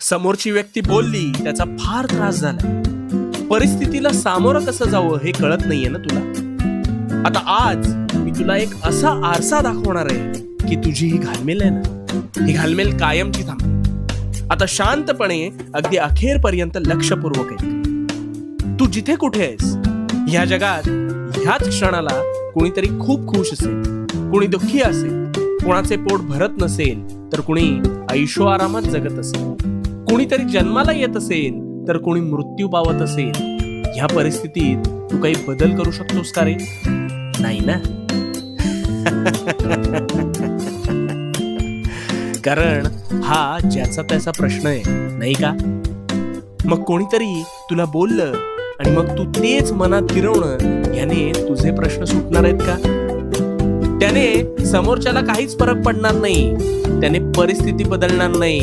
समोरची व्यक्ती बोलली, त्याचा फार त्रास झाला. परिस्थितीला सामोरं कसं जावं हे कळत नाहीये ना तुला. आता आज मी तुला एक असा आरसा दाखवणार आहे की तुझी ही घालमेल आहे ना, ही घालमेल कायमची थांबली. आता शांतपणे अगदी अखेरपर्यंत लक्षपूर्वक ऐक. तू जिथे कुठे आहेस ह्या जगात, ह्याच क्षणाला कुणीतरी खूप खुश असेल, कुणी दुःखी असेल, कोणाचे पोट भरत नसेल तर कुणी ऐशोआरामात जगत असेल, कुणीतरी जन्माला येत असेल तर कुणी मृत्यू पावत असेल. ह्या परिस्थितीत तू काही बदल करू शकतोस का रे? नाही ना. कारण हा ज्याचा त्याचा प्रश्न आहे, नाही का? मग कोणीतरी तुला बोललं आणि मग तू तेच मनात फिरवणं, याने तुझे प्रश्न सुटणार आहेत का? त्याने समोरच्याला काहीच फरक पडणार नाही, त्याने परिस्थिती बदलणार नाही,